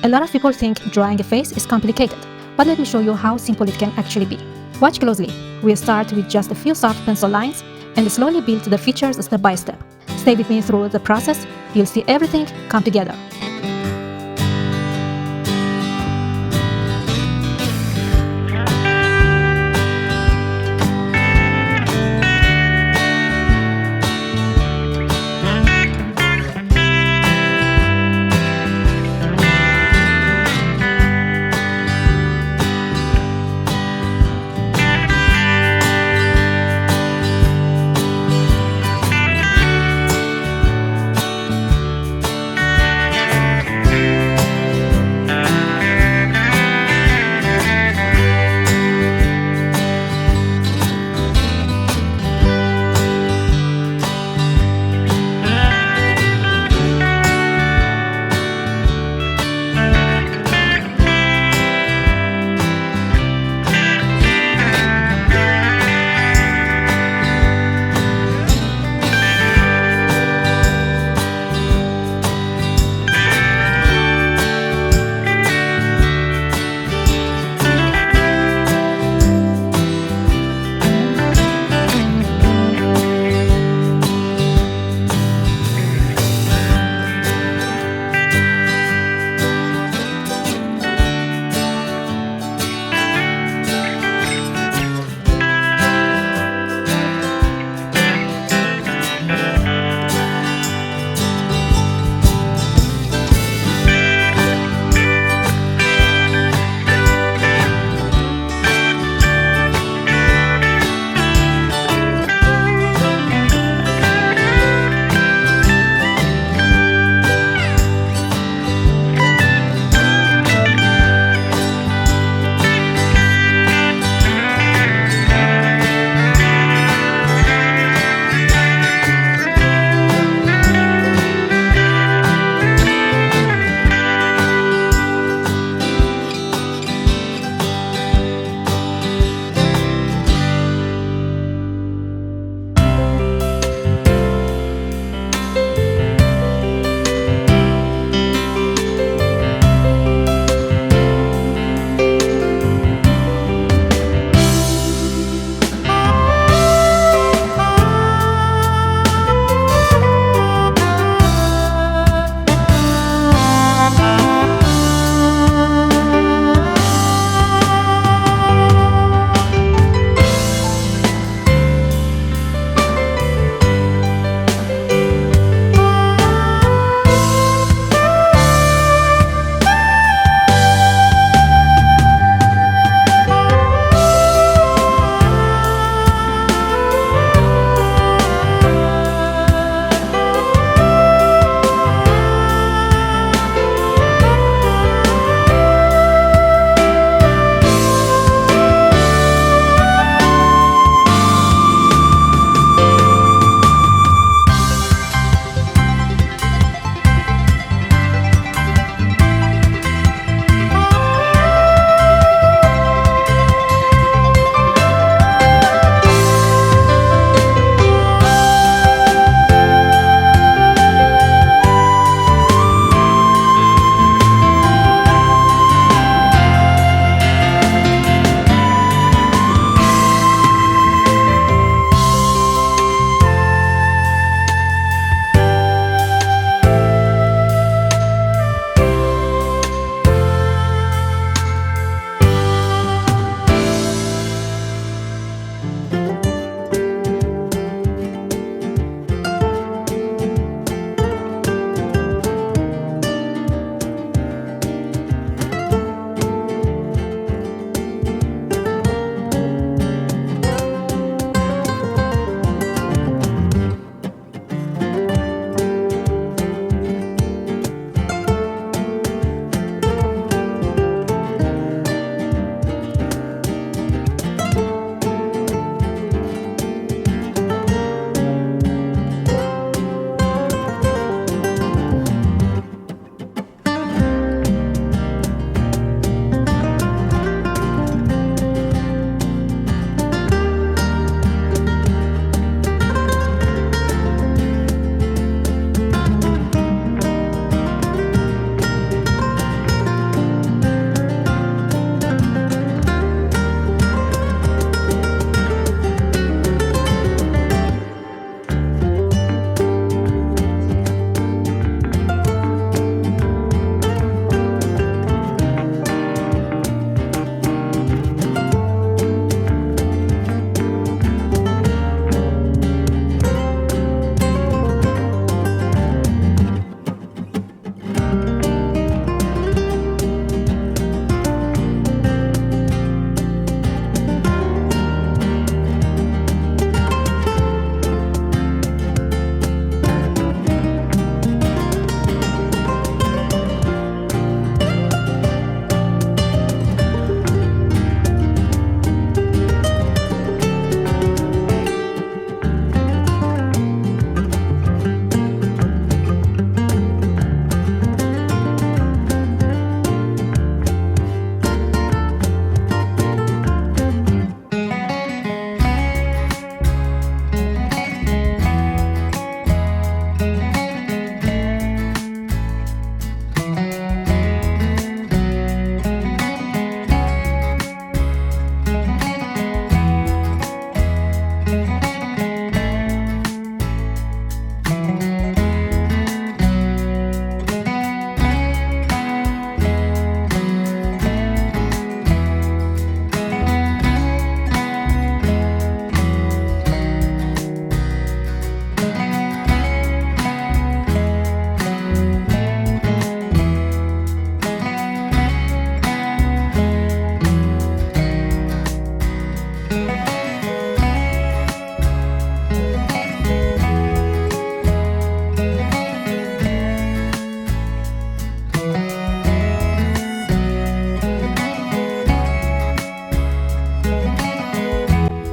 A lot of people think drawing a face is complicated, but let me show you how simple it can actually be. Watch closely. We'll start with just a few soft pencil lines and slowly build the features step by step. Stay with me through the process, you'll see everything come together.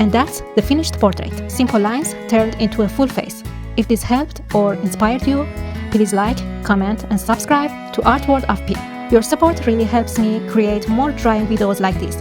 And that's the finished portrait. Simple lines turned into a full face. If this helped or inspired you, please like, comment, and subscribe to Art World of P. Your support really helps me create more drawing videos like this.